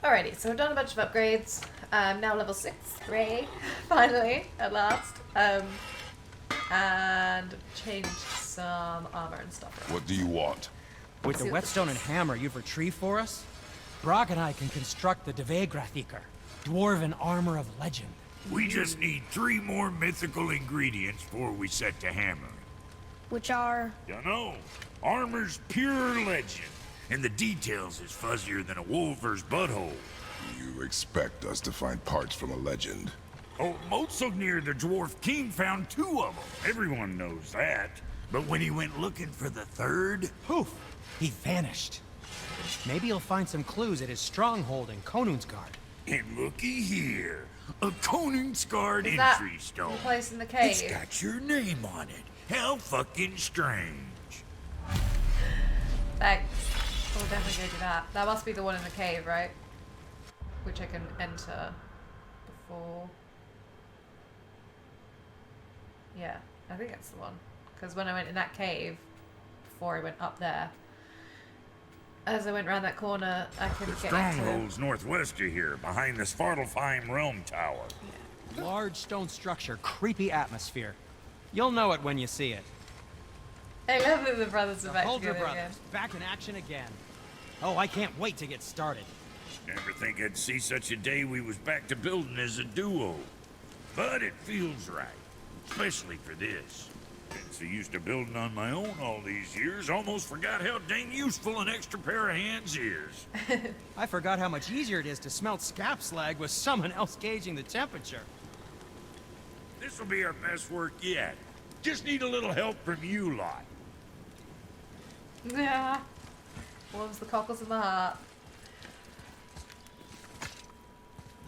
Alrighty, so we've done a bunch of upgrades. Now level 6. Hooray. Finally, at last. And changed some armor and stuff around. What do you want? With the whetstone and hammer you've retrieved for us, Brok and I can construct the Dvegrathikar, dwarven armor of legend. We just need 3 more mythical ingredients before we set to hammering. Which are... Dunno. Armor's pure legend, and the details is fuzzier than a wolver's butthole. You expect us to find parts from a legend? Oh, Motsognir the Dwarf King found 2 of them. Everyone knows that. But when he went looking for the 3rd... Poof! He vanished. Maybe he'll find some clues at his stronghold in Konungsgard. And looky here. A Konungsgard Is that entry stone. the place in the cave? It's got your name on it. How fucking strange. Thanks. We'll definitely go do that. That must be the one in the cave, right? Which I can enter before... Yeah, I think that's the one. Because when I went in that cave, before I went up there, as I went around that corner, I couldn't The get into... stronghold's northwest of here, behind the Svartalfheim Realm Tower. Yeah. Large stone structure, creepy atmosphere. You'll know it when you see it. I love that the brothers are back Hold your together brothers, again. back in action again. Oh, I can't wait to get started. Never think I'd see such a day we was back to building as a duo. But it feels right, especially for this. Been so used to building on my own all these years, almost forgot how dang useful an extra pair of hands is. I forgot how much easier it is to smelt scap slag with someone else gauging the temperature. This'll be our best work yet. Just need a little help from you lot. Yeah. Warms the cockles in the heart.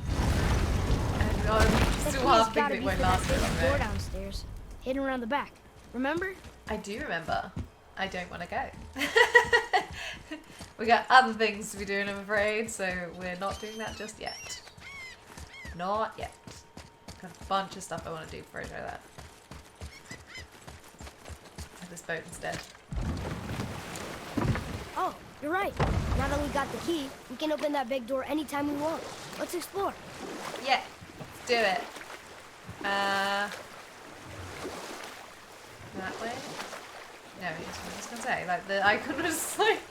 And I'm The still key half has gotta thinking be it won't for that last very big long, door right? downstairs, hidden around the back. Remember? I do remember. I don't want to go. We got other things to be doing, I'm afraid, so we're not doing that just yet. Not yet. Got a bunch of stuff I want to do before I try that. Have this boat instead. Oh, you're right. Now that we got the key, we can open that big door anytime we want. Let's explore. Yeah, let's do it. That way? No, I was just gonna say, like, the icon was like,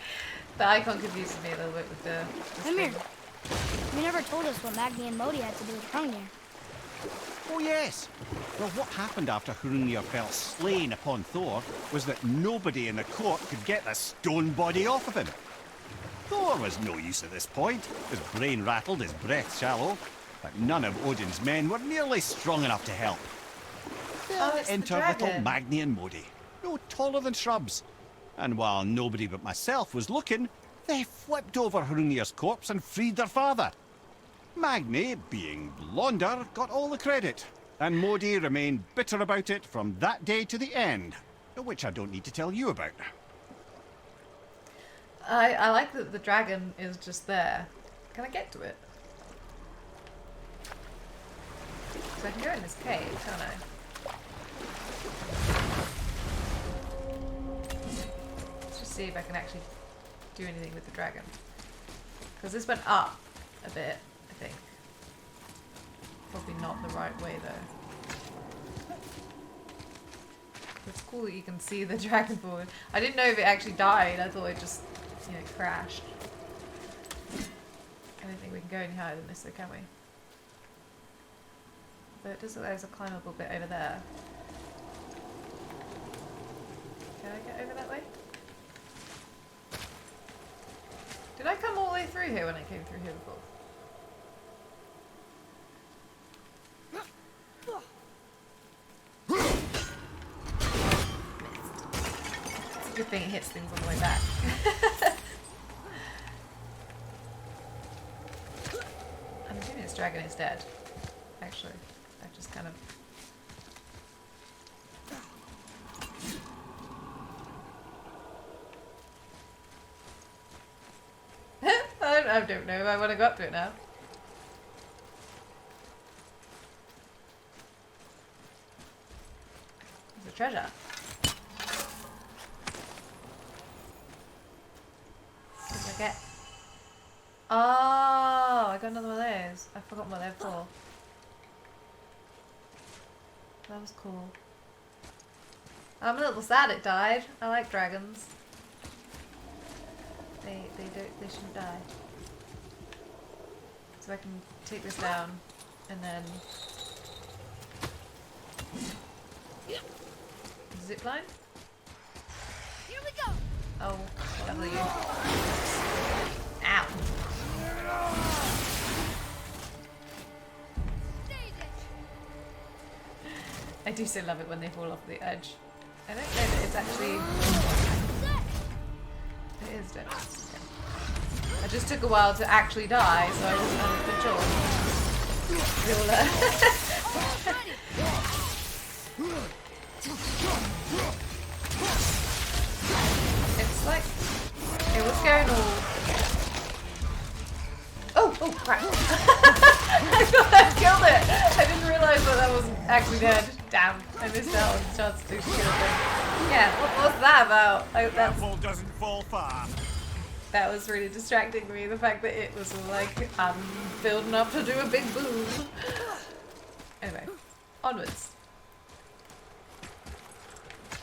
the icon confused me a little bit with the Come here. thing. You never told us what Magni and Modi had to do with Hrungnir. Oh yes. Well, what happened after Hrungnir fell slain upon Thor was that nobody in the court could get the stone body off of him. Thor was no use at this point. His brain rattled, his breath shallow, but none of Odin's men were nearly strong enough to help. Oh, it's the Enter little dragon. Magni and Modi, no taller than shrubs. And while nobody but myself was looking, they flipped over Hrungnir's corpse and freed their father. Magni, being blonder, got all the credit, and Modi remained bitter about it from that day to the end, which I don't need to tell you about. I like that the dragon is just there. Can I get to it? So I can go in this cave, can't I? Let's just see if I can actually do anything with the dragon. Because this went up a bit, I think. Probably not the right way though. It's cool that you can see the dragon forward. I didn't know if it actually died. I thought it just, you know, crashed. I don't think we can go any higher than this though, can we? But it does look like there's a climbable bit over there. Can I get over that way? Did I come all the way through here when I came through here before? It's a good thing it hits things on the way back. I'm assuming this dragon is dead. Actually, I just kind of... I don't know if I want to go up to it now. There's a treasure. What did I get? Oh, got another one of those. I forgot what they're for. That was cool. I'm a little sad it died. I like dragons. They shouldn't die. So I can take this down and then zip line. Here we go. Oh, W. Ow. I do so love it when they fall off the edge. I don't know that it's actually... It is dead. Okay. I just took a while to actually die, so I wasn't under control. It's like... It was going all... Oh crap. I thought I killed it. I didn't realise that that wasn't actually dead. Damn, I missed out on the chance to kill it. Yeah, what was that about? Apple doesn't fall far. That was really distracting me, the fact that it was all like, I'm building up to do a big boom. Anyway, onwards.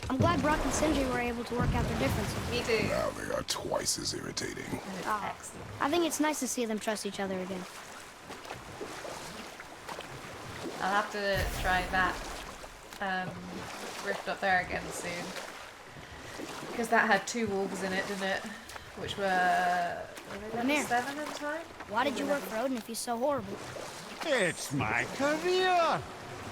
I'm glad Brok and Sindri were able to work out their differences. Me too. Now they are twice as irritating. Excellent. I think it's nice to see them trust each other again. I'll have to try that rift up there again soon. Because that had 2 wolves in it, didn't it? Which were they level 7 at the time? Why did you work for Odin if he's so horrible? It's my career!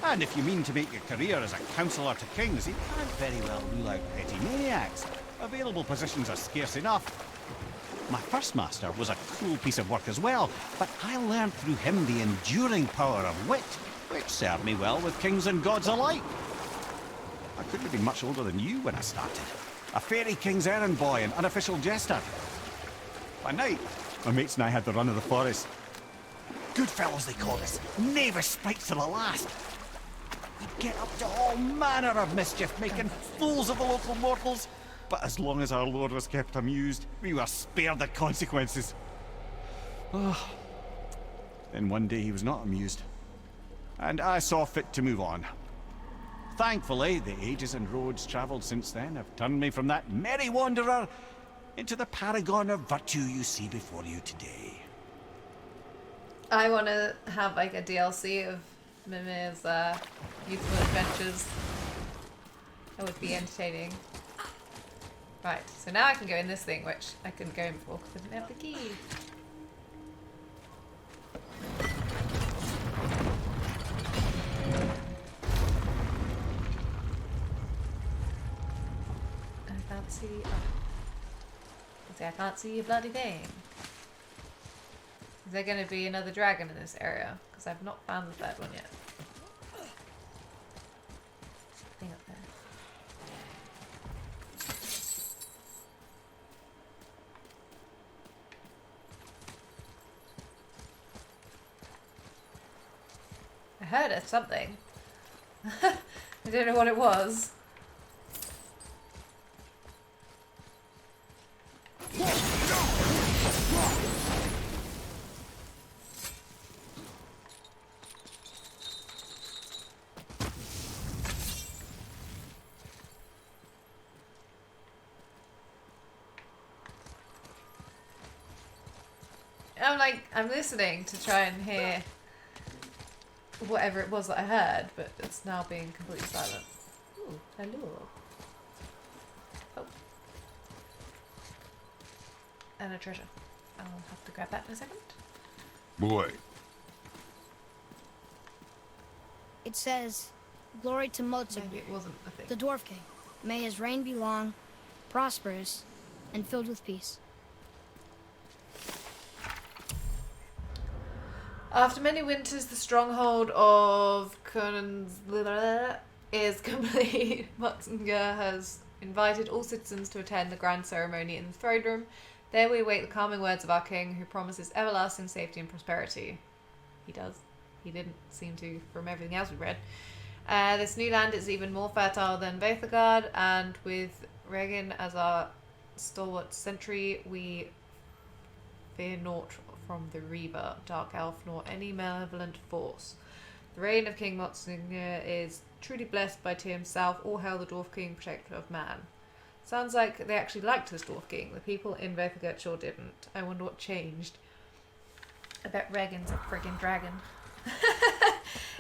And if you mean to make your career as a counsellor to kings, you can't very well rule out petty maniacs. Available positions are scarce enough. My first master was a cruel piece of work as well, but I learned through him the enduring power of wit, which served me well with kings and gods alike. I couldn't have been much older than you when I started. A fairy king's errand boy and unofficial jester. By night, my mates and I had the run of the forest. Good fellows they called us, knavish sprites to the last. We'd get up to all manner of mischief, making fools of the local mortals. But as long as our lord was kept amused, we were spared the consequences. Oh. Then one day he was not amused, and I saw fit to move on. Thankfully, the ages and roads travelled since then have turned me from that merry wanderer into the paragon of virtue you see before you today. I want to have like a DLC of Mimir's youthful adventures. That would be entertaining. Right, so now I can go in this thing, which I couldn't go in before because I didn't have the key. I can't see. Oh. See, I can't see a bloody thing. Is there going to be another dragon in this area? Because I've not found the 3rd one yet. Thing up there. I heard it, something. I don't know what it was. I'm listening to try and hear whatever it was that I heard, but it's now being completely silent. Ooh, hello. Oh. And a treasure. I'll have to grab that in a second. Boy, It says, "Glory to Maybe Motsognir, it wasn't a thing. the Dwarf King. May his reign be long, prosperous, and filled with peace." After many winters, the stronghold of Conan's is complete. Motsognir has invited all citizens to attend the grand ceremony in the throne room. There we await the calming words of our king, who promises everlasting safety and prosperity. He does. He didn't seem to from everything else we read. This new land is even more fertile than Veithagard, and with Regin as our stalwart sentry, we fear naught from the Reaver, Dark Elf, nor any malevolent force. The reign of King Motsognir is truly blessed by Tyr himself. All hail the Dwarf King, protector of man. Sounds like they actually liked this Dwarf King. The people in Vefagurt sure didn't. I wonder what changed. I bet Regan's a friggin' dragon.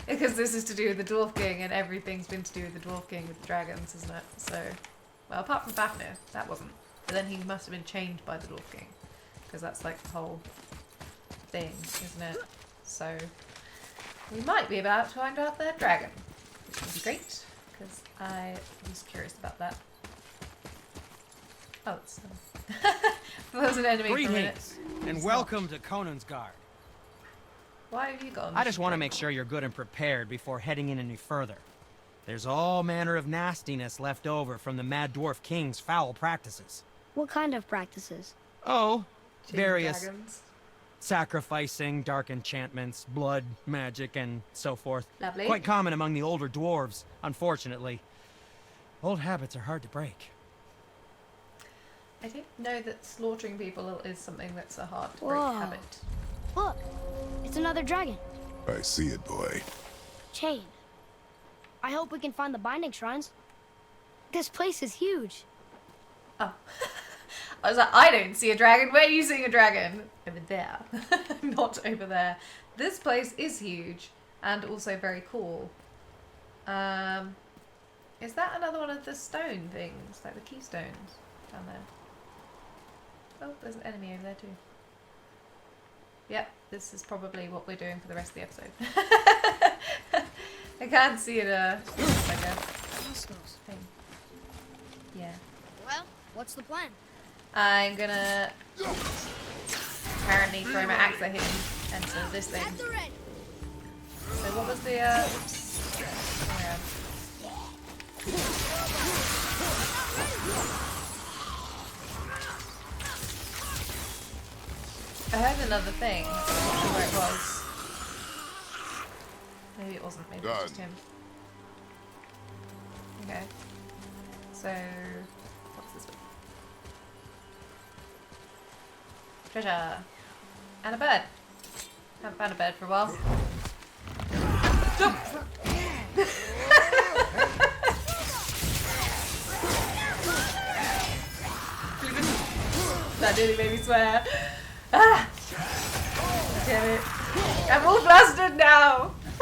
Because this is to do with the Dwarf King, and everything's been to do with the Dwarf King with the dragons, isn't it? So, well, apart from Fafnir, that wasn't. But then he must have been chained by the Dwarf King. Because that's like the whole thing, isn't it? So, we might be about to find out their dragon. Which would be great, because I was curious about that. Oh, it's... there was an enemy for a minute. Greetings, and welcome to Conan's Guard. Why have you got I just want to make sure you're good and prepared before heading in any further. There's all manner of nastiness left over from the Mad Dwarf King's foul practices. What kind of practices? Oh, Chain various dragons. sacrificing, dark enchantments, blood, magic, and so forth. Lovely. Quite common among the older dwarves, unfortunately. Old habits are hard to break. I didn't know that slaughtering people is something that's a hard to break Whoa. habit. Look, it's another dragon. I see it, boy. Chain. I hope we can find the binding shrines. This place is huge. Oh. I was like, I don't see a dragon. Where are you seeing a dragon? Over there. Not over there. This place is huge and also very cool. Is that another one of the stone things? Like the keystones down there? Oh, there's an enemy over there too. Yep, this is probably what we're doing for the rest of the episode. I can't see it, like a thing. Yeah. Well, what's the plan? I'm gonna apparently throw my axe at him and so this thing. So what was the oops. Yeah. I heard another thing. I'm not sure where it was. Maybe it wasn't, maybe it was just him. Okay. So what's this one? Treasure. And a bird. Haven't found a bird for a while. Jump! That nearly made me swear. Ah! Damn it. I'm all flustered now! I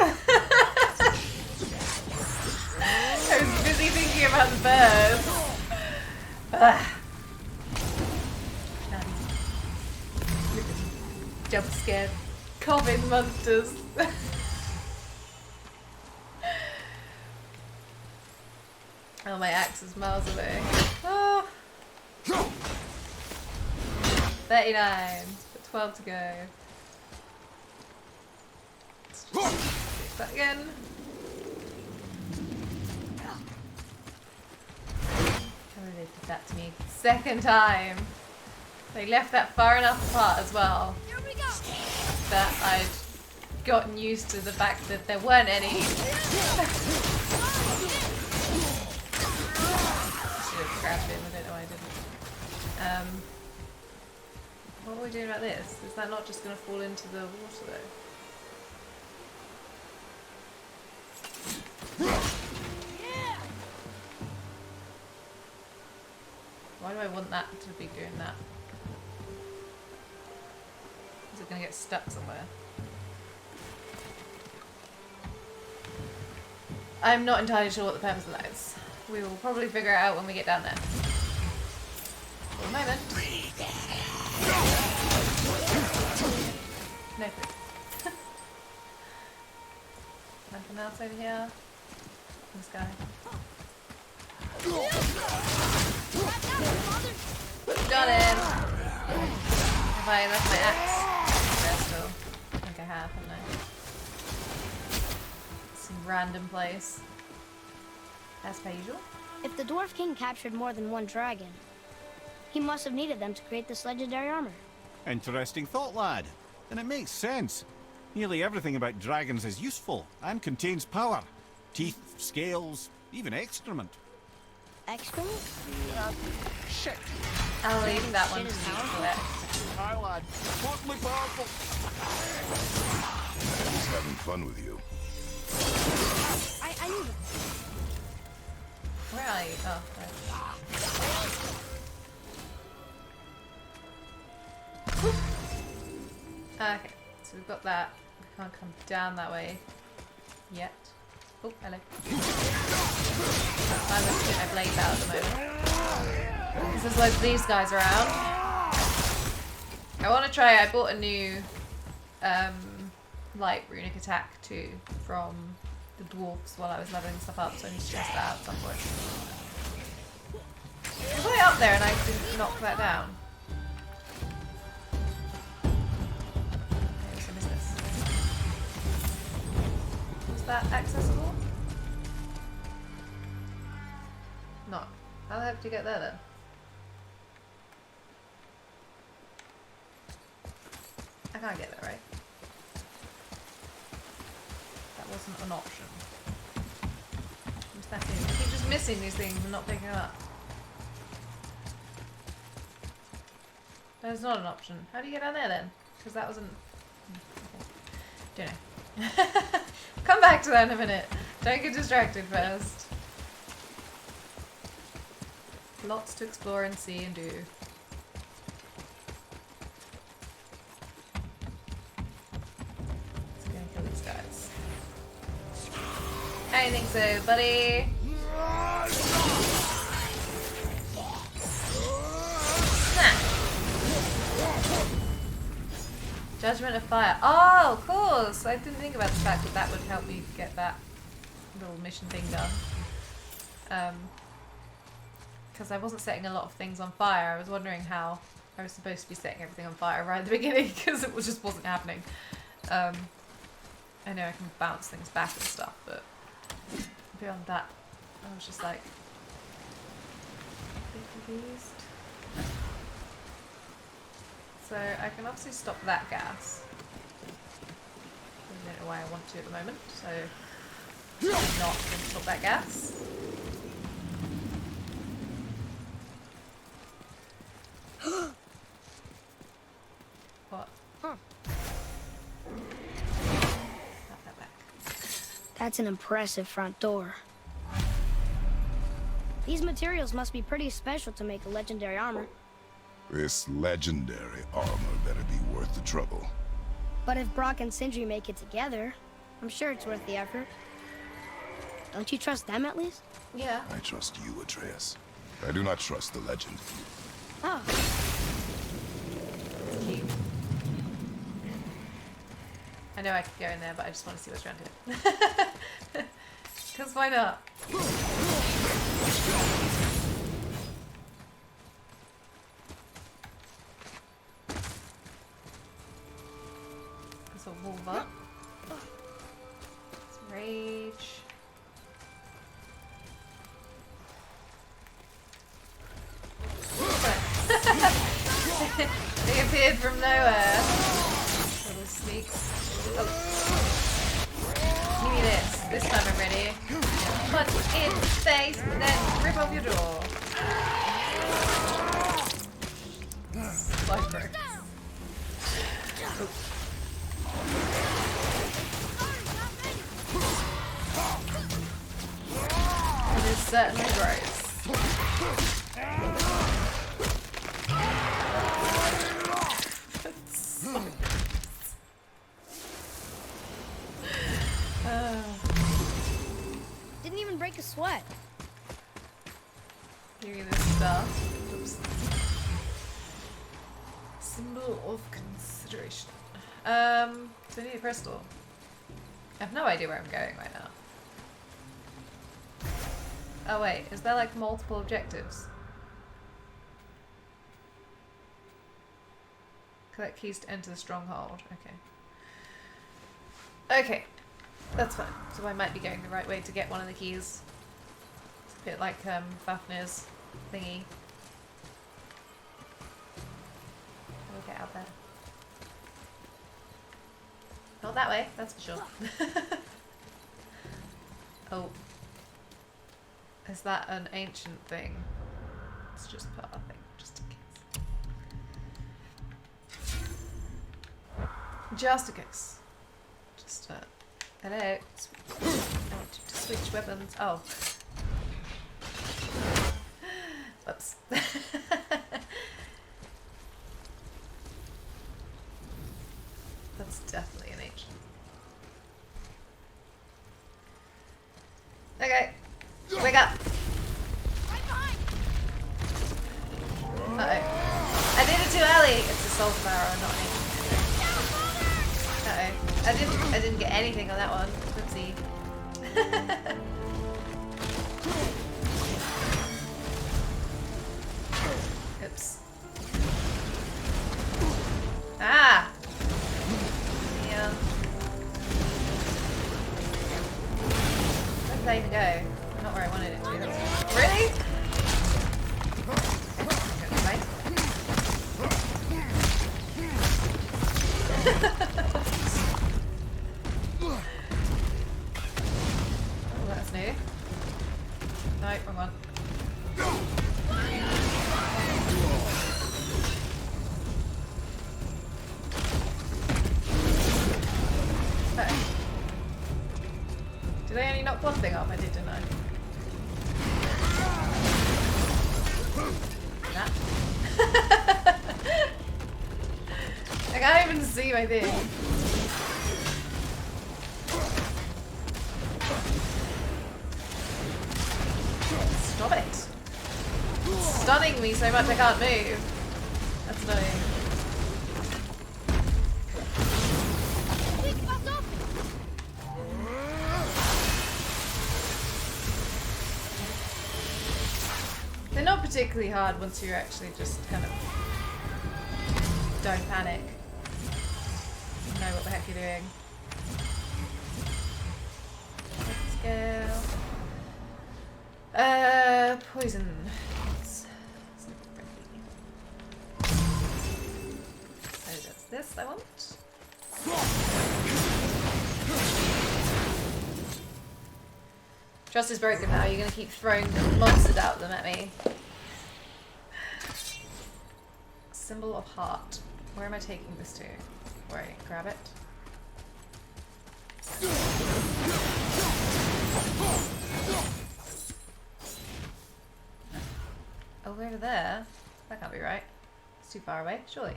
was busy thinking about the birds. Ah. Jump scared. Common monsters. Oh, my axe is miles away. Oh. 39. But 12 to go. Let's just do that again. Oh, they did that to me. Second time. They left that far enough apart as well. Here we go. That I'd gotten used to the fact that there weren't any. Should have grabbed him, I don't know why I didn't. What are we doing about this? Is that not just going to fall into the water though? Why do I want that to be doing that? Is it going to get stuck somewhere? I'm not entirely sure what the purpose of that is. We will probably figure it out when we get down there. For the moment. No food. Nothing else over here. This guy. Got him! Have I left my axe? There still. I think I have, haven't I? Some random place. As per usual. If the Dwarf King captured more than one dragon, he must have needed them to create this legendary armor. Interesting thought, lad. And it makes sense. Nearly everything about dragons is useful and contains power. Teeth, scales, even excrement. Excrement? Shit. I'll leave that one Shit to is you powerful. collect. Aye, lad. Totally powerful. He's having fun with you. I knew that. Where are you? Oh, there. Okay, so we've got that. We can't come down that way yet. Oh, hello. I was getting my blades out at the moment. Because there's loads of these guys around. I want to try. I bought a new light runic attack too from the dwarves while I was leveling stuff up, so I need to test that out at some point. Was I up there and I didn't knock that down? Okay, so I missed this. Was that accessible? No. How the heck did you get there then? I can't get there, right? That wasn't an option. What's that thing? I keep just missing these things and not picking them up. That is not an option. How do you get down there then? Because that wasn't... Okay. Don't know. Come back to that in a minute. Don't get distracted first. Lots to explore and see and do. Let's go and kill these guys. I think so, buddy. Snap. Judgment of Fire. Oh, of course! I didn't think about the fact that that would help me get that little mission thing done. Because I wasn't setting a lot of things on fire. I was wondering how I was supposed to be setting everything on fire right at the beginning because it just wasn't happening. I know I can bounce things back and stuff, but beyond that, I was just like, a bit confused. So I can obviously stop that gas. I don't know why I want to at the moment, so I'm not going to stop that gas. What? Huh. Stop that back. That's an impressive front door. These materials must be pretty special to make a legendary armor. This legendary armor better be worth the trouble. But if Brok and Sindri make it together, I'm sure it's worth the effort. Don't you trust them at least? Yeah. I trust you, Atreus. I do not trust the legend. Oh, It's cute. I know I could go in there, but I just want to see what's around here. Because why not? There's a wolf up. Some rage. They appeared from nowhere. Little sneaks. Oh. Give me this. This time I'm ready. Punch in the face and then rip off your jaw. Life breaks. It is certainly gross. didn't even break a sweat. Give me this stuff. Oops. Symbol of consideration. So I need a crystal. I have no idea where I'm going right now. Oh wait, is there like multiple objectives? Collect keys to enter the stronghold. Okay. Okay. That's fine. So I might be going the right way to get one of the keys. It's a bit like Fafnir's thingy. How do we get out there? Not that way, that's for sure. Oh. Is that an ancient thing? It's just part of thing, just in case. Just in case. Just, hello. I want you to switch weapons. Oh. Whoops. That's definitely an H. Okay. Wake up. Uh-oh. I did it too early! It's a soul flower, not anything. Uh-oh. I didn't get anything on that one. Whoopsie. Oops. Ah! Yeah. Where did that even go? Not where I wanted it to be. Really? Oh, that's new. No, wrong one. Okay. Did I only knock one thing off? I did, didn't I? That. I can't even see my thing. Stop it. It's stunning me so much I can't move. That's annoying. They're not particularly hard once you're actually just kind of don't panic. You know what the heck you're doing. Scale. Poison. So that's this I want. Trust is broken now. You're gonna keep throwing monsters out them at me. Symbol of heart. Where am I taking this to? Wait, grab it. Over there? That can't be right. It's too far away, surely.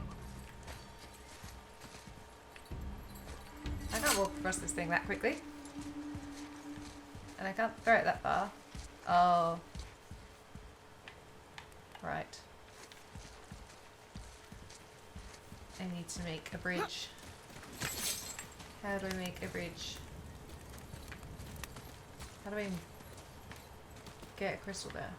I can't walk across this thing that quickly. And I can't throw it that far. Oh. Right. I need to make a bridge. How do I make a bridge? How do I get a crystal there?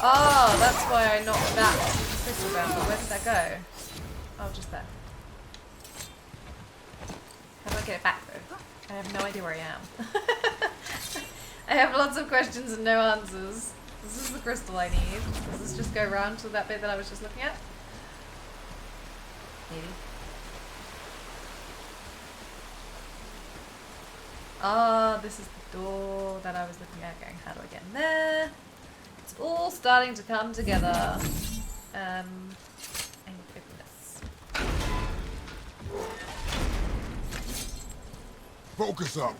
Oh, that's why I knocked that crystal down. But where did that go? Oh, just there. How do I get it back though? I have no idea where I am. I have lots of questions and no answers. This is the crystal I need. Does this just go around to that bit that I was just looking at? Maybe. Ah, this is the door that I was looking at going, how do I get in there? It's all starting to come together. I need to open this. Focus up.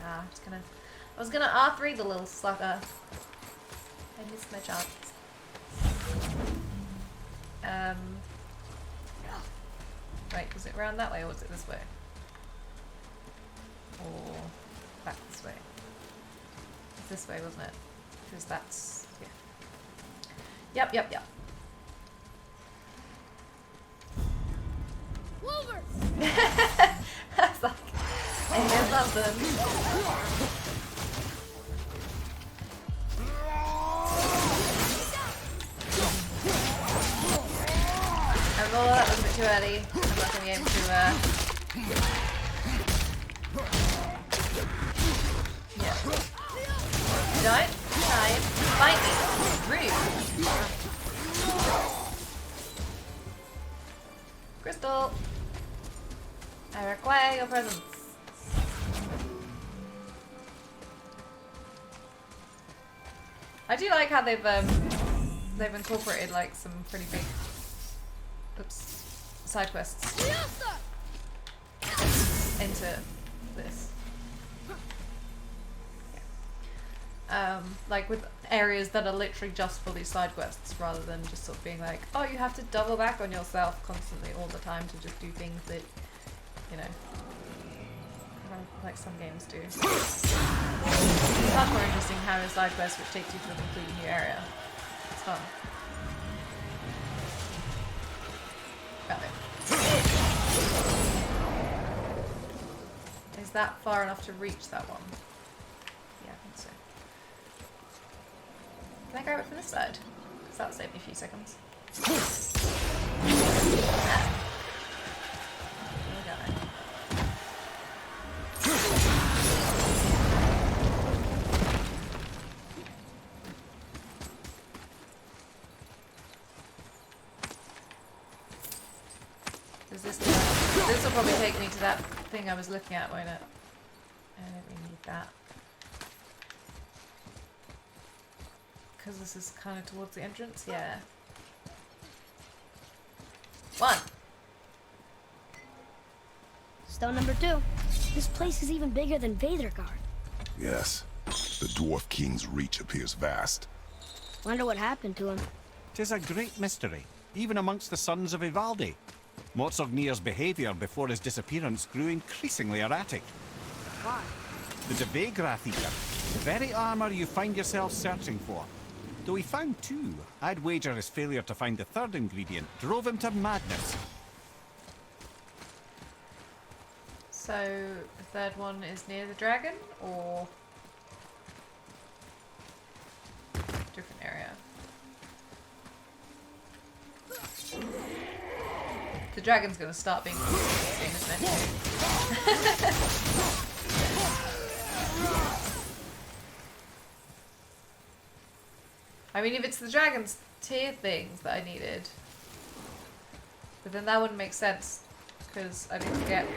Ah, I was gonna R3 the little sucker. I missed my chance. Right, was it around that way or was it this way? Or back this way? It's this way, wasn't it? Because that's, yeah. Yep. Wolver! I was like, I hear something. Oh, that was a bit too early. I'm not going to be able to, yeah. Don't try and fight me. Rude. your presence. I do like how they've incorporated like some pretty big side quests into this. Like with areas that are literally just for these side quests, rather than just sort of being like, oh, you have to double back on yourself constantly all the time to just do things that, you know, like some games do. It's much more interesting having a side quest which takes you to a completely new area. It's fun. Got it. Is that far enough to reach that one? Yeah, I think so. Can I grab it from this side? Because that'll save me a few seconds. Ah. There we go. This will probably take me to that thing I was looking at, won't it? I don't really need that. Because this is kind of towards the entrance? Yeah. 1! Stone number 2. This place is even bigger than Vadergard. Yes. The Dwarf King's reach appears vast. Wonder what happened to him. 'Tis a great mystery, even amongst the sons of Ivaldi. Motsognir's behaviour before his disappearance grew increasingly erratic. Why? The Devegrath Eater, the very armour you find yourself searching for. Though he found 2, I'd wager his failure to find the 3rd ingredient drove him to madness. So, the third one is near the dragon, or different area? The dragon's gonna start being soon, isn't it? I mean, if it's the dragon's tier things that I needed, but then that wouldn't make sense, because I didn't get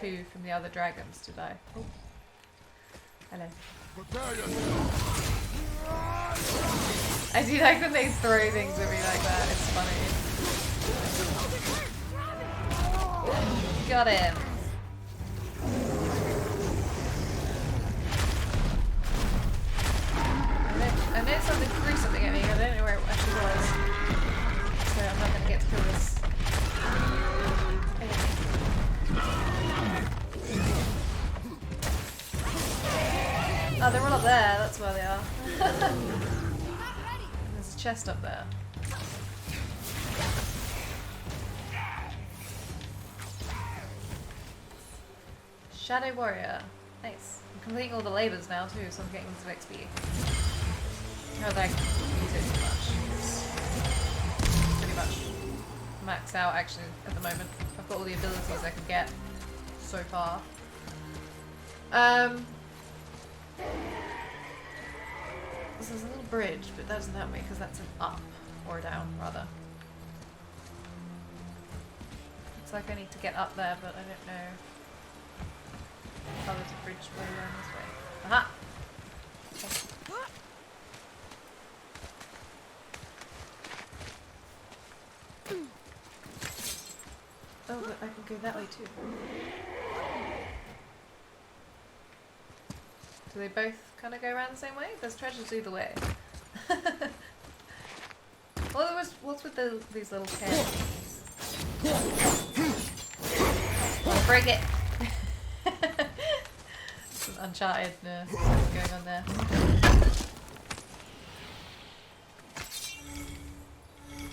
2 from the other dragons, did I? Oh. Hello. I do like when they throw things at me like that, it's funny. Got him. I know something threw something at me, I don't know where it actually was. So I'm not going to get to kill this. Oh, they're all up there, that's where they are. There's a chest up there. Shadow Warrior. Nice. I'm completing all the labours now too, so I'm getting some XP. No, I can use it too much. It's pretty much maxed out actually at the moment. I've got all the abilities I can get so far. This is a little bridge, but that doesn't help me because that's an up or a down rather. Looks like I need to get up there, but I don't know. Oh, there's a bridge way around this way. Aha! Okay. Oh, but I can go that way too. Do they both kind of go around the same way? There's treasures either way. What's with these little tail things? Oh, break it! Some Uncharted going on there.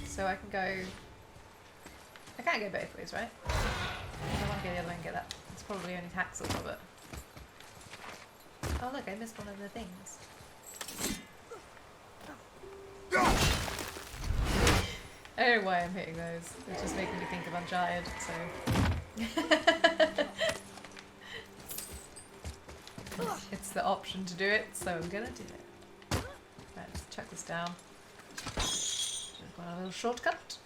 So I can go... I can't go both ways, right? I want to go the other way and get that. It's probably only Haxel of it. Oh look, I missed one of the things. I don't know why I'm hitting those. It's just making me think of Uncharted, so... It's the option to do it, so I'm gonna do it. Right, let's check this down. We've got a little shortcut.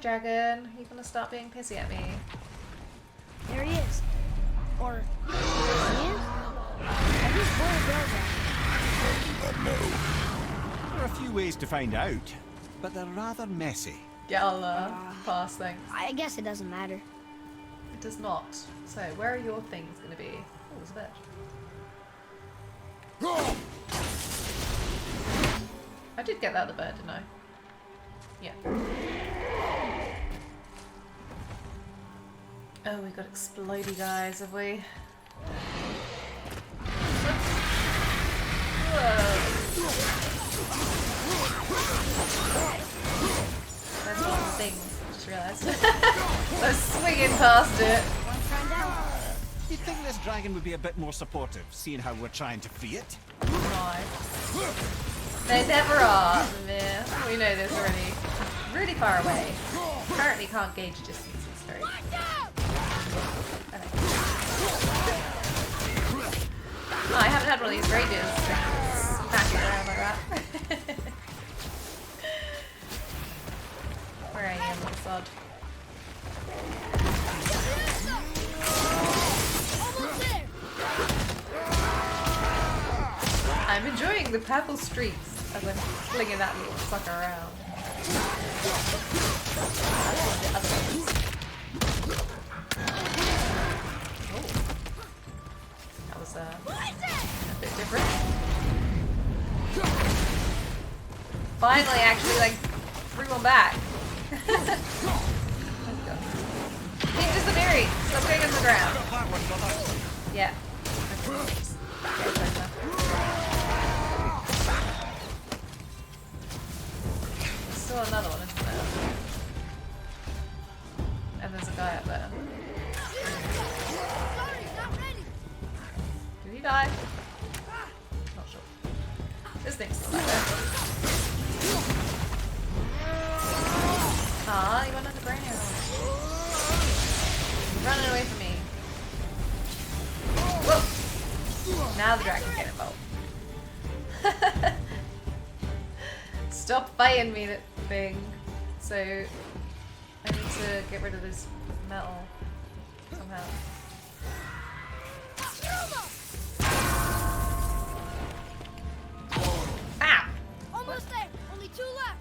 dragon. Are you gonna stop being pissy at me? There he is. Or he is? I just boiled dragon. No. There are a few ways to find out, but they're rather messy. Yeah, I'll pass things. I guess it doesn't matter. It does not. So, where are your things gonna be? Oh, there's a bed. I did get that other bird, didn't I? Yeah. Oh, we got explodey guys, have we? Whoa. There's one thing, I just realised. I was swinging past it. Want to find out? You'd think this dragon would be a bit more supportive, seeing how we're trying to free it. No. They never are. Yeah, we know this already. Really far away. Apparently can't gauge distances very. Okay. Oh, I haven't had one of these rages. Smack it around like that. Where are you, little sod? I'm enjoying the purple streaks as I'm flinging that little sucker around. Oh. That was a bit different. Finally, actually, like, threw one back. Keep disappearing. Stop going on the ground. Yeah. There's still another one, isn't there? And there's a guy up there. Did he die? Not sure. This thing's still back there. Aw, he went underground. He's running away from me. Whoa! Now the dragon can get involved. Stop fighting me, that thing. So, I need to get rid of this metal somehow. Ow! Almost there. Only 2 left.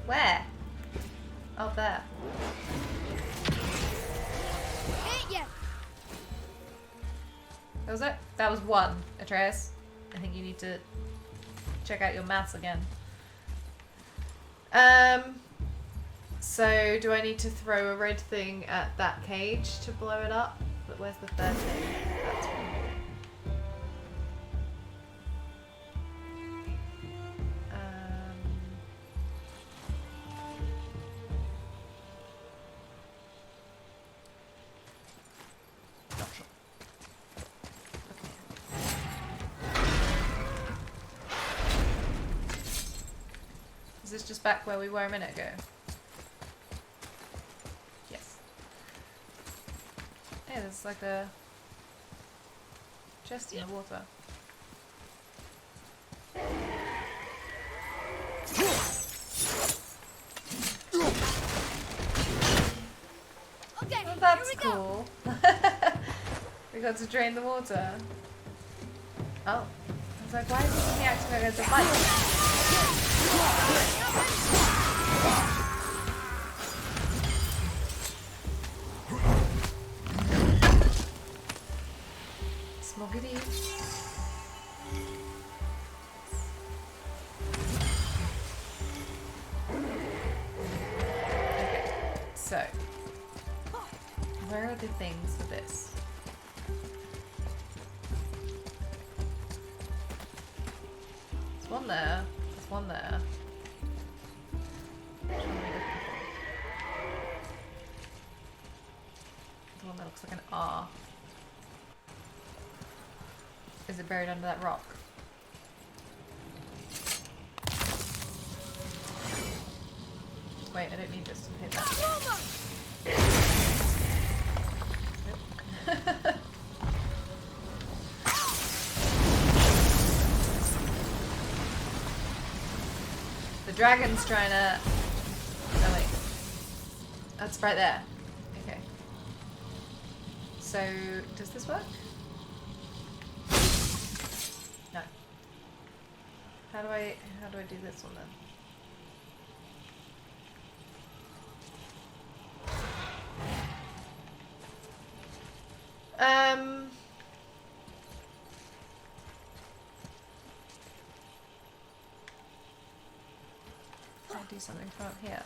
Where? Oh, there. Ain't yet. That was it? That was 1, Atreus. I think you need to check out your maths again. So do I need to throw a red thing at that cage to blow it up? But where's the third thing? That's one. Is this just back where we were a minute ago? Yes. Yeah, there's like a chest in the water. Okay, Well, that's here we go. cool. We got to drain the water. Oh. I was like, why is he acting like there's a fight? Smoggity. Okay, so where are the things for this? There's one there. There's one there. Which one are we looking for? The one that looks like an R. Is it buried under that rock? Wait, I don't need this to hit that. Nope. The dragon's trying to That's right there. Okay. So, does this work? No. How do I do this one then? Can I do something from up here?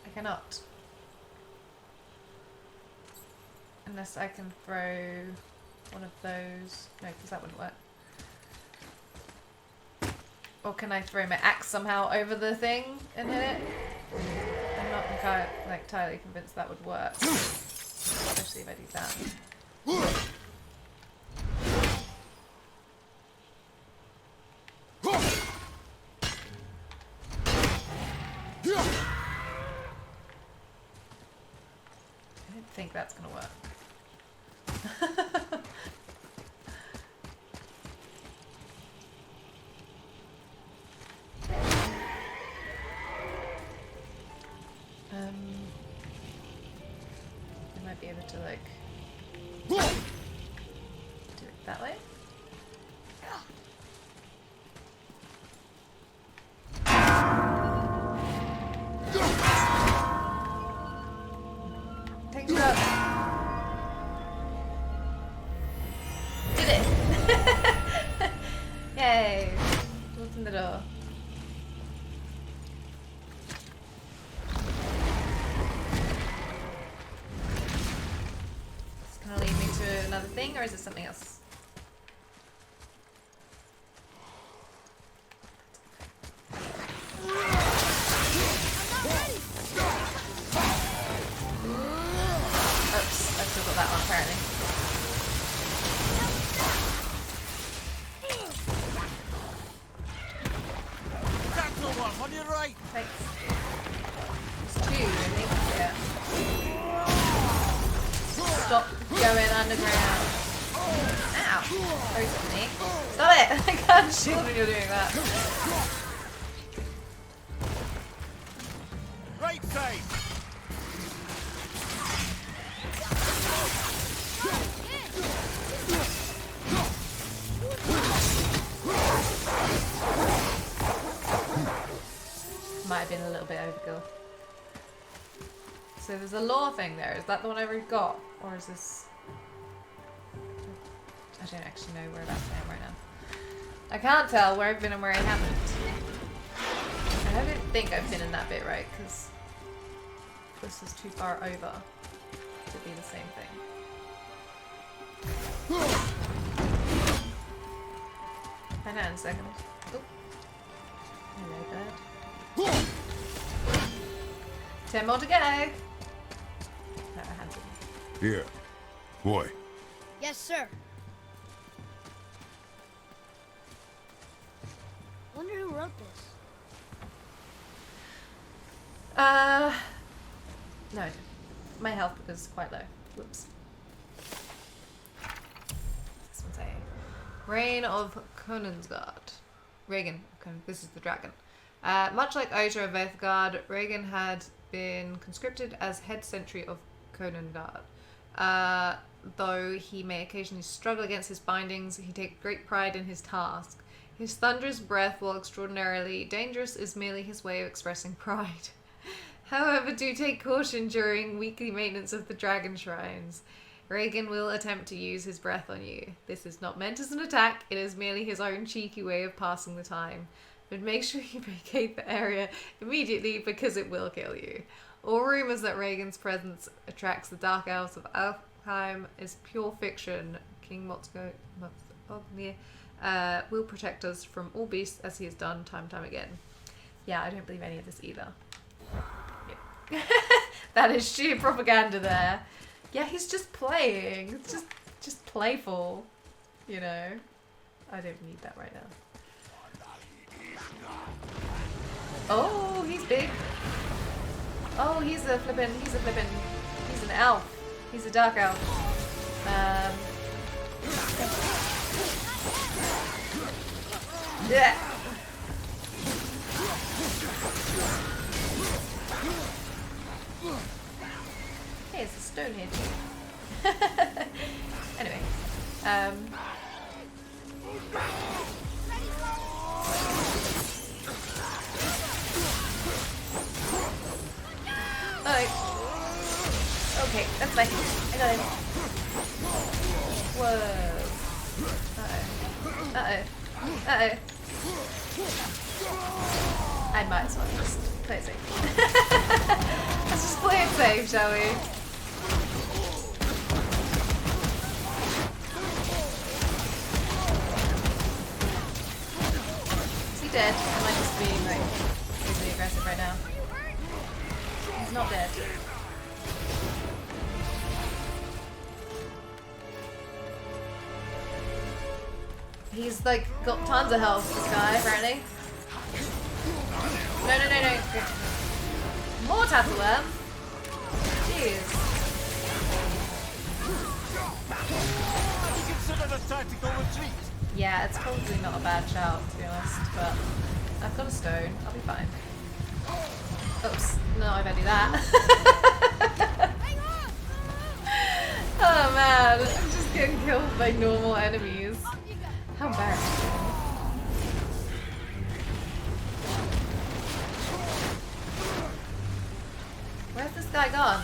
I cannot. Unless I can throw one of those. No, because that wouldn't work. Or can I throw my axe somehow over the thing and hit it? I'm not entirely convinced that would work. Especially if I do that. I don't think that's gonna work. I might be able to like do it that way. Take it up. Did it! Yay! Open the door. Lead me to another thing, or is it something else? Oops, I've still got that one apparently. That's the one on your right. Thanks. There's two, I think. Yeah. Stop going underground. Ow! Very funny. Stop it! I can't shield when you're doing that. Right side. Might have been a little bit overkill. So there's a law thing there. Is that the one I already got? Or is this... I don't actually know whereabouts I am right now. I can't tell where I've been and where I haven't. I don't think I've been in that bit right, because this is too far over to be the same thing. Hang on a second. Oh. Hello, bird. 10 more to go. No, I had to. Here. Boy. Yes, sir. Wonder who wrote this. No. My health is quite low. Whoops. This one's a Reign of Konungsgard. Regan. This is the dragon. Much like Oja of Vethgard, Regan had been conscripted as head sentry of Konungsgard. Though he may occasionally struggle against his bindings, he takes great pride in his task. His thunderous breath, while extraordinarily dangerous, is merely his way of expressing pride. However, do take caution during weekly maintenance of the dragon shrines. Regan will attempt to use his breath on you. This is not meant as an attack, it is merely his own cheeky way of passing the time. But make sure you vacate the area immediately because it will kill you. All rumours that Regan's presence attracts the Dark Elves of Alfheim is pure fiction. King Motsognir will protect us from all beasts as he has done time and time again. Yeah, I don't believe any of this either. Yeah. That is sheer propaganda there. Yeah, he's just playing. It's just playful, you know. I don't need that right now. Oh, he's big. Oh, he's an elf. He's a dark elf. Yeah. Hey, it's a stone here too. Anyway, alright. Okay, that's fine. I got it. Whoa. Uh-oh. Uh-oh. Uh-oh. I might as well just play it safe. Let's just play it safe, shall we? Is he dead? Am I just being like really aggressive right now? He's not dead. He's like got tons of health, this guy, apparently. No. More tattleworm? Jeez. Consider a tactical retreat. Yeah, it's probably not a bad shout, to be honest, but I've got a stone. I'll be fine. Oops. No, I better do that. Oh man, I'm just getting killed by normal enemies. How embarrassing. Where's this guy gone?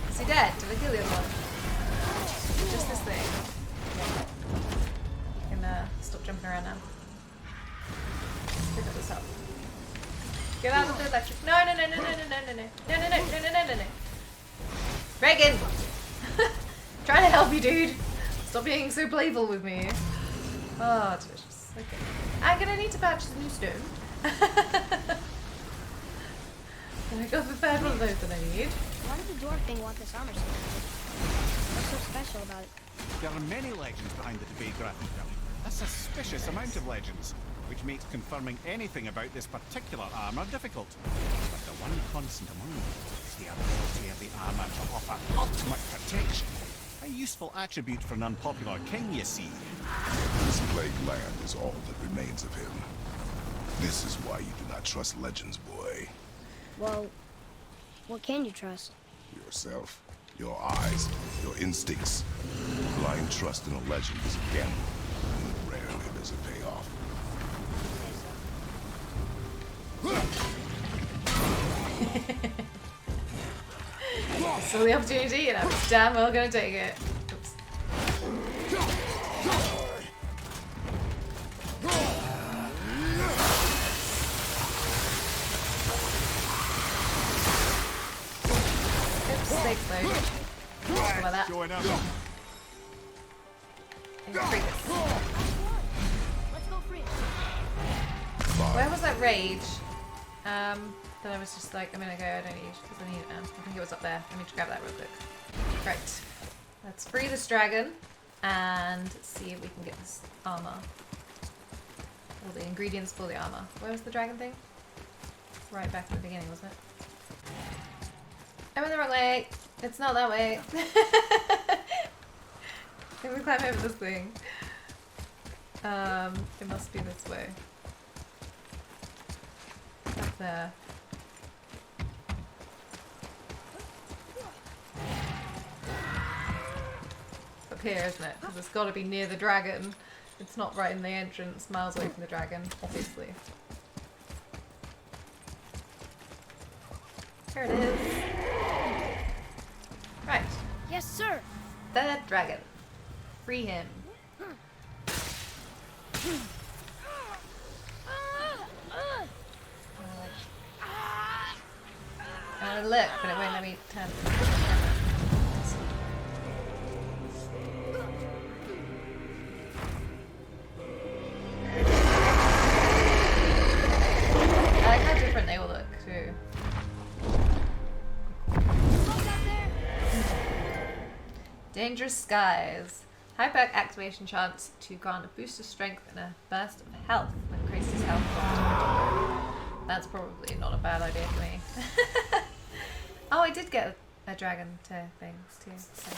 Is he dead? Did I kill the other one? Just this thing. Okay. You can stop jumping around now. Let's pick up this up. Get out of the electric. No. Reagan! Trying to help you, dude. Stop being so playful with me. Oh, delicious. Okay. I'm gonna need to patch the new stone. I got the third one of those that I need. Why did the dwarf thing want this armor so bad? What's so special about it? There are many legends behind the debate, Grafton. A suspicious amount of legends, which makes confirming anything about this particular armor difficult. But the one constant among them is the ability of the armor to offer ultimate protection. A useful attribute for an unpopular king, you see. This plagued land is all that remains of him. This is why you do not trust legends, boy. Well, what can you trust? Yourself, your eyes, your instincts. Blind trust in a legend is a gamble, and rarely does it pay off. So the opportunity, and I was damn well gonna take it. Oops. Oops, snake mode. Sorry about that. Join up. And free this. Let's go free. Where was that rage? Then I was just like, I'm gonna go, I don't need it because I need it now. I think it was up there. Let me just grab that real quick. Right. Let's free this dragon and see if we can get this armor. All the ingredients for the armor. Where was the dragon thing? Right back at the beginning, wasn't it? I went the wrong way. It's not that way. Can we climb over this thing? It must be this way. Up there. Up here, isn't it? Because it's got to be near the dragon. It's not right in the entrance, miles away from the dragon, obviously. Here it is. Right. Yes, sir. The dragon. Free him. I look, but it won't let me turn. I like how different they all look too. Dangerous skies. High-perk activation chance to grant a boost of strength and a burst of health when Kratos' health drops. That's probably not a bad idea for me. Oh, I did get a dragon to things too. So.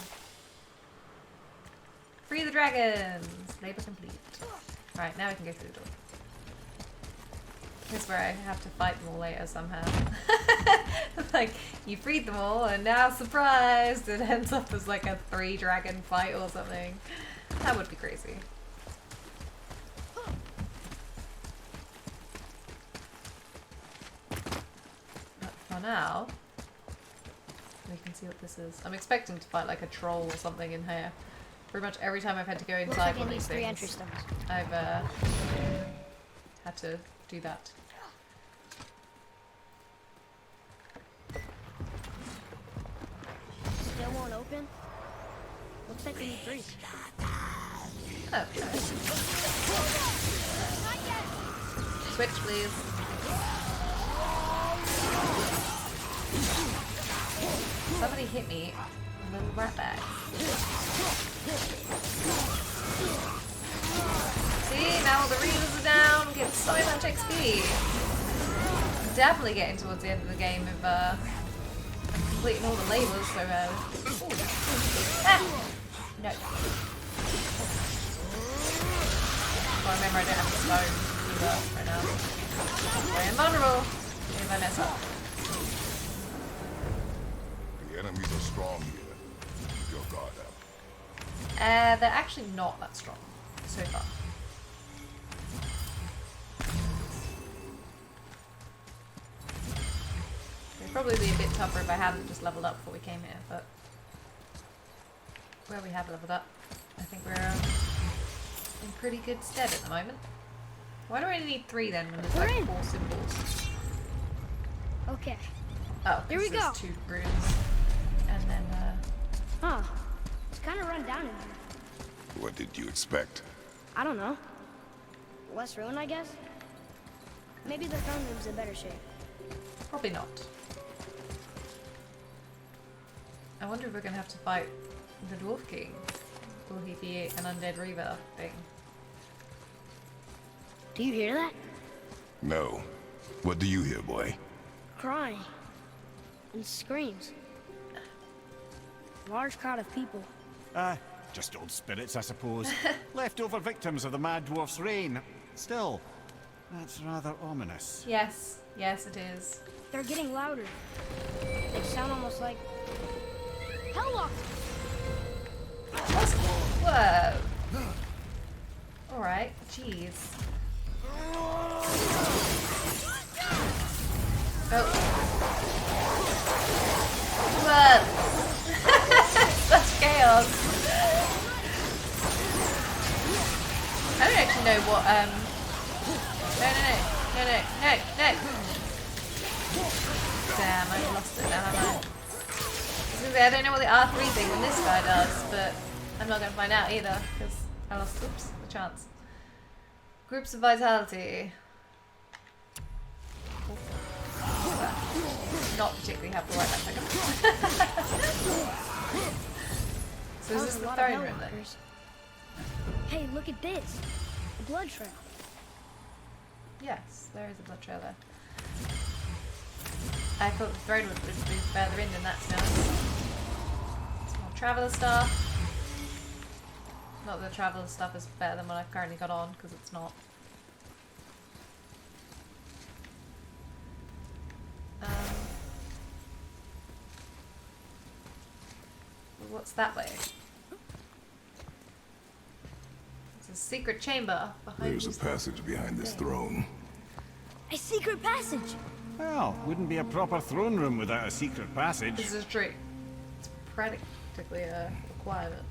Free the dragons! Labor complete. Right, now we can go through the door. Here's where I have to fight them all later somehow. Like, you freed them all, and now, surprised, it ends up as like a 3-dragon fight or something. That would be crazy. But for now, we can see what this is. I'm expecting to fight like a troll or something in here. Pretty much every time I've had to go Looks inside like one it of these needs 3 entry things, stones. I've had to do that. Still won't open? Looks like we need 3. Oh, switch, please. Somebody hit me, a little rat bag. See, now all the readers are down, we get so much XP. Definitely getting towards the end of the game of completing all the labels, so no. Well, remember I don't have a stone either right now. I am vulnerable if I mess up. The enemies are strong here. Keep your guard up. They're actually not that strong so far. It'd probably be a bit tougher if I hadn't just leveled up before we came here, but where we have leveled up, I think we're in pretty good stead at the moment. Why do I only need 3 then when there's like 4 symbols? Okay. Oh, Here we there's go. 2 runes. And then, Huh. It's kind of run down in here. What did you expect? I don't know. Less ruin, I guess? Maybe the throne room's in better shape. probably not. I wonder if we're gonna have to fight the Dwarf King. Will he be an undead reaver thing? Do you hear that? No. What do you hear, boy? Crying. And screams. Large crowd of people. Just old spirits, I suppose. Leftover victims of the Mad Dwarf's reign. Still, that's rather ominous. Yes, yes it is. They're getting louder. They sound almost like... Helllock! Whoa! Alright, jeez. Oh. Whoa! Such chaos! I don't actually know what, No. Damn, I lost it now, haven't I don't know what the R3 thing when this guy does, but I'm not going to find out either, because I lost, oops, the chance. Groups of Vitality. Not particularly helpful right that second. So is this the throne room then? Hey, look at this. A blood trail. Yes, there is a blood trail there. I thought the throne would be further in than that, to be honest. Some more traveller stuff. Not that the traveller stuff is better than what I've currently got on, because it's not. What's that way? It's a secret chamber behind There's a these passage behind this throne. A secret passage. Well, wouldn't be a proper throne room without a secret passage. This is true. It's practically a requirement.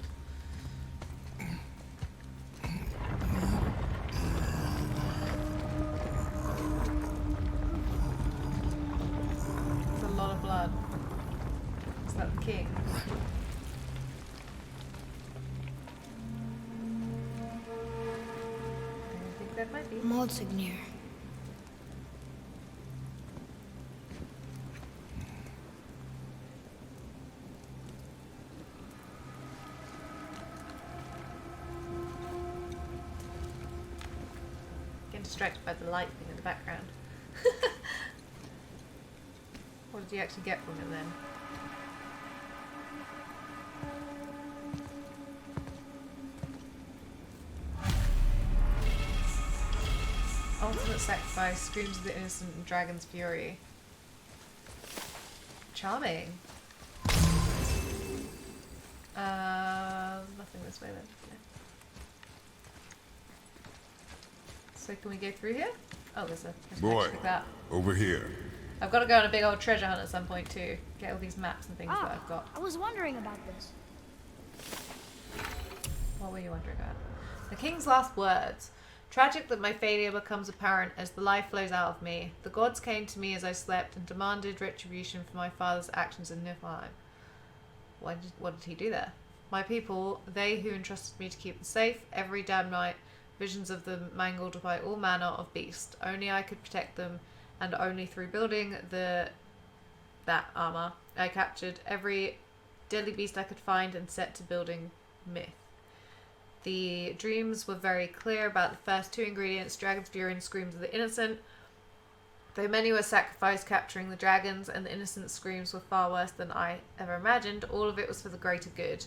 It's a lot of blood. Is that the king? I think that might be. Motsognir. Getting distracted by the light thing in the background. What did you actually get from him then? Ultimate sacrifice, screams of the innocent and dragon's fury. Charming. Nothing this way then. No. So can we go through here? Oh, there's a Boy, like that. over here. I've got to go on a big old treasure hunt at some point too. Get all these maps and things that I've got. I was wondering about this. What were you wondering about? The king's last words. Tragic that my failure becomes apparent as the life flows out of me. The gods came to me as I slept and demanded retribution for my father's actions in Niflheim. What did he do there? My people, they who entrusted me to keep them safe, every damn night, visions of them mangled by all manner of beast. Only I could protect them, and only through building that armor, I captured every deadly beast I could find and set to building myth. The dreams were very clear about the first two ingredients, dragon's fury and screams of the innocent. Though many were sacrificed capturing the dragons, and the innocent screams were far worse than I ever imagined, all of it was for the greater good.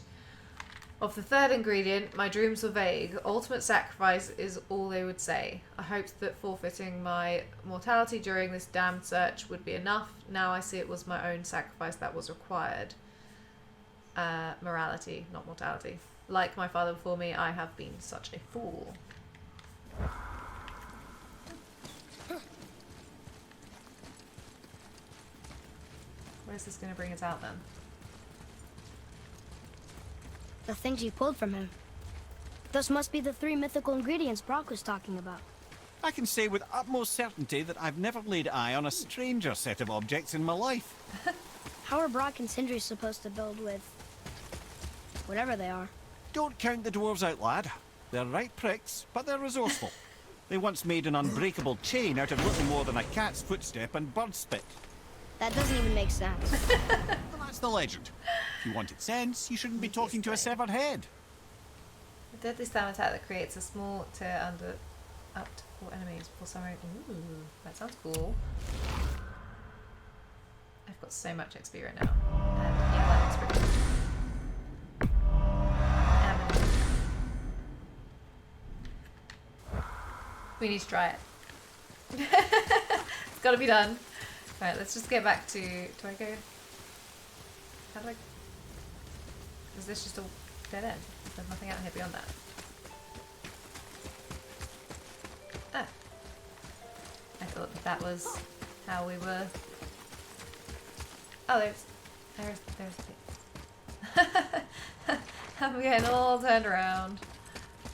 Of the third ingredient, my dreams were vague. Ultimate sacrifice is all they would say. I hoped that forfeiting my mortality during this damned search would be enough. Now I see it was my own sacrifice that was required. Morality, not mortality. Like my father before me, I have been such a fool. Where's this going to bring us out then? The things you pulled from him. Those must be the 3 mythical ingredients Brok was talking about. I can say with utmost certainty that I've never laid eye on a stranger set of objects in my life. How are Brok and Sindri supposed to build with... whatever they are? Don't count the dwarves out, lad. They're right pricks, but they're resourceful. They once made an unbreakable chain out of little more than a cat's footstep and bird spit. That doesn't even make sense. Well, that's the legend. If you wanted sense, you shouldn't be talking to a severed head. A deadly slam attack that creates a small tear under up to 4 enemies before summering. Ooh, that sounds cool. I've got so much XP right now. And yeah, that experience. We need to try it. It's gotta be done. Alright, let's just get back to... Do I go... How do I... Is this just a dead end? There's nothing out here beyond that. Oh. I thought that was how we were... Oh, there's the thing. I'm getting all turned around.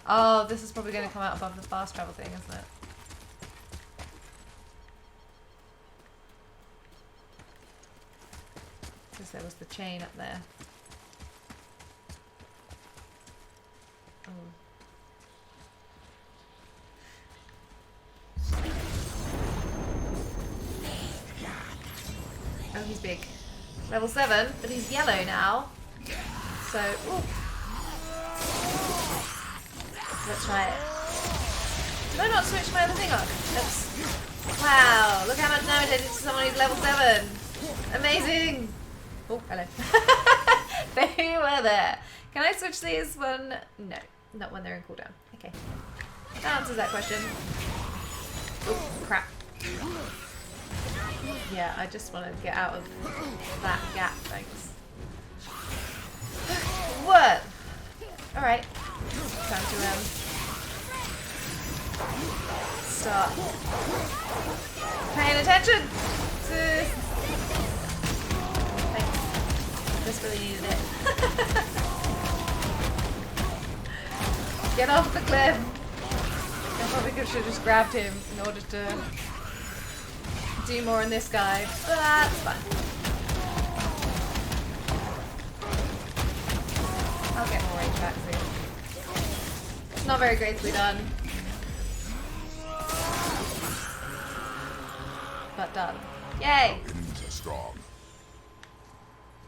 Oh, this is probably going to come out above the fast travel thing, isn't it? Because there was the chain up there. Oh. Oh, he's big. Level 7, but he's yellow now. So, ooh. Let's try it. Did I not switch my other thing on? Oops. Wow, look how much damage I did to someone who's level 7. Amazing. Oh, hello. They were there. Can I switch these when... No, not when they're in cooldown. Okay. That answers that question. Oh, crap. Yeah, I just want to get out of that gap, thanks. What? Alright. Time to start paying attention to... Thanks. This really needed it. Get off the cliff! I probably should have just grabbed him in order to do more on this guy, but that's fine. I'll get more range back soon. It's not very gracefully done. But done. Yay! Enemies are strong.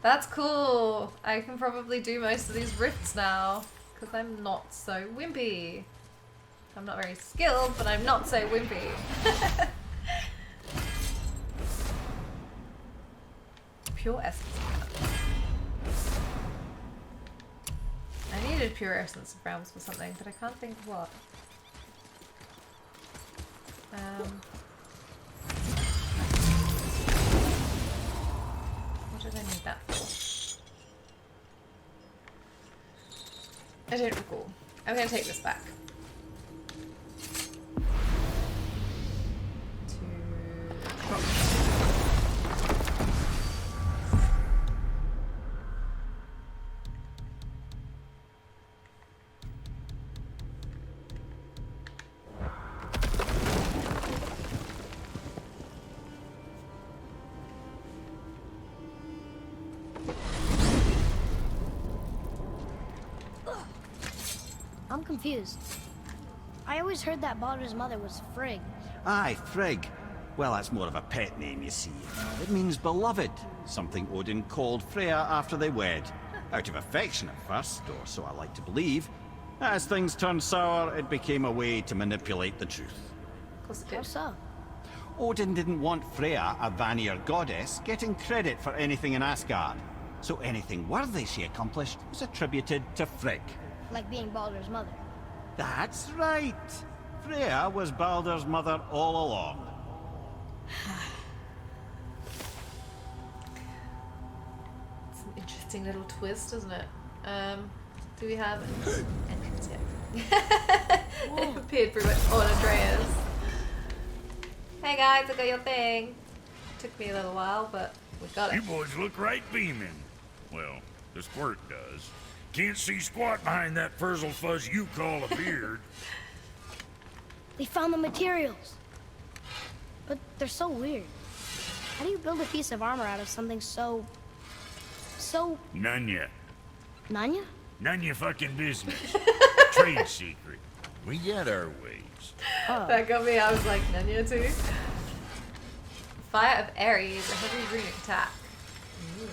That's cool. I can probably do most of these rifts now, because I'm not so wimpy. I'm not very skilled, but I'm not so wimpy. Pure essence. I needed pure essence of realms for something, but I can't think of what. What did I need that for? I don't recall. I'm going to take this back. To Brok. I'm confused. I always heard that Baldur's mother was Frigg. Aye, Frigg. Well, that's more of a pet name, you see. It means beloved, something Odin called Freya after they wed. Out of affection at first, or so I like to believe. As things turned sour, it became a way to manipulate the truth. Of course it How did. so? Odin didn't want Freya, a Vanir goddess, getting credit for anything in Asgard. So anything worthy she accomplished was attributed to Frigg. Like being Baldur's mother. That's right. Freya was Baldur's mother all along. It's an interesting little twist, isn't it? Do we have an entrance yet? It appeared pretty much on Atreus. Hey guys, I got your thing. Took me a little while, but we got You it. boys look right beaming. Well, the squirt does. Can't see squat behind that frizzle fuzz you call a beard. We found the materials. But they're so weird. How do you build a piece of armor out of something so... None yet. Nanya? None your fucking business. Trade secret. We got our ways. That got me, I was like, Nanya too. Fire of Ares, a heavy runic attack. Ooh.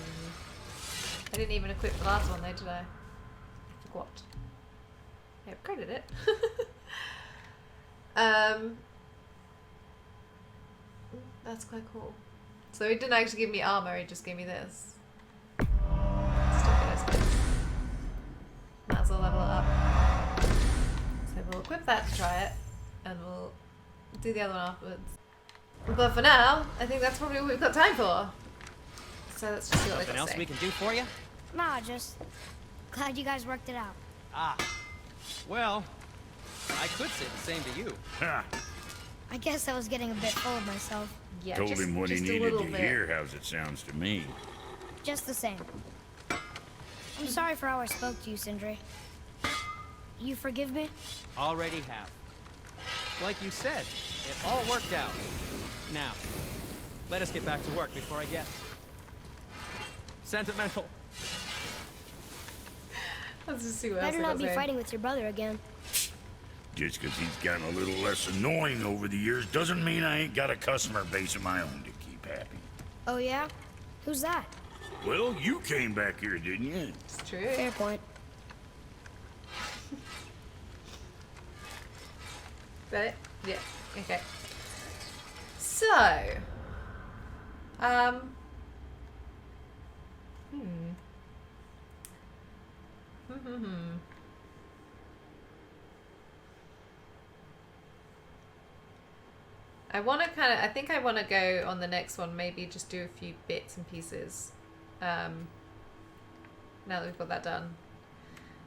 I didn't even equip the last one though, did I? I forgot. I upgraded it. That's quite cool. So he didn't actually give me armor, he just gave me this. Still good, I suppose. Might as well level it up. So we'll equip that to try it, and we'll do the other one afterwards. But for now, I think that's probably what we've got time for. So let's just see what they Something got else to say. we can do for you? Nah, just... Glad you guys worked it out. Ah. Well, I could say the same to you. Ha! I guess I was getting a bit full of myself. Yeah, Told him what he just a needed little to bit. hear, how's it sounds to me. Just the same. I'm sorry for how I spoke to you, Sindri. You forgive me? Already have. Like you said, it all worked out. Now, let us get back to work before I get sentimental. Let's just see what else Better they not got be to say. fighting with your brother again. Just 'cause he's gotten a little less annoying over the years doesn't mean I ain't got a customer base of my own to keep happy. Oh yeah? Who's that? Well, you came back here, didn't you? It's true. Fair point. Got it? Yeah. Okay. So, I want to I think I want to go on the next one, maybe just do a few bits and pieces. Now that we've got that done.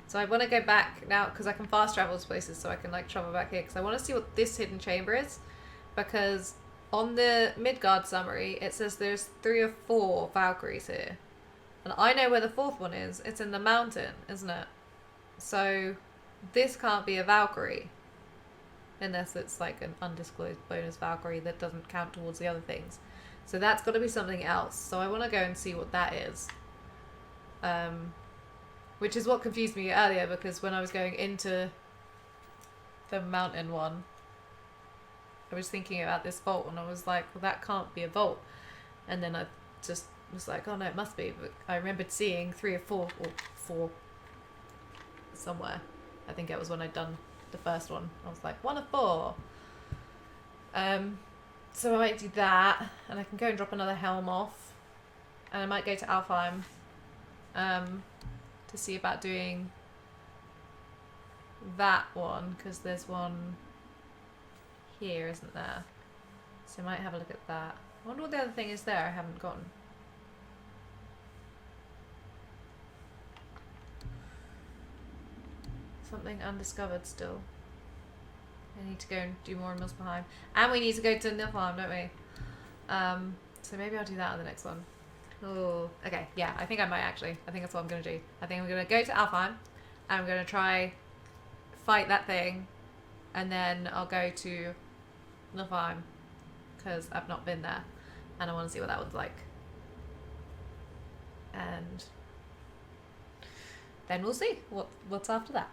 So I want to go back now, because I can fast travel to places, so I can like travel back here, because I want to see what this hidden chamber is, because on the Midgard summary, it says there's 3 or 4 Valkyries here. And I know where the 4th one is. It's in the mountain, isn't it? So this can't be a Valkyrie. Unless it's like an undisclosed bonus Valkyrie that doesn't count towards the other things. So that's got to be something else. So I want to go and see what that is. Which is what confused me earlier, because when I was going into the mountain one, I was thinking about this vault and I was like, well, that can't be a vault. And then I just was like, oh no, it must be. But I remembered seeing 3 or 4 or 4 somewhere. I think it was when I'd done the first one. I was like, 1 of 4. So I might do that, and I can go and drop another helm off, and I might go to Alfheim to see about doing that one, because there's one here, isn't there? So I might have a look at that. I wonder what the other thing is there I haven't gotten. Something undiscovered still. I need to go and do more in Muspelheim. And we need to go to Niflheim, don't we? So maybe I'll do that on the next one. Oh, okay. Yeah, I think I might actually. I think that's what I'm going to do. I think I'm going to go to Alfheim. And I'm going to try fight that thing. And then I'll go to Niflheim. Because I've not been there. And I want to see what that one's like. And then we'll see what's after that.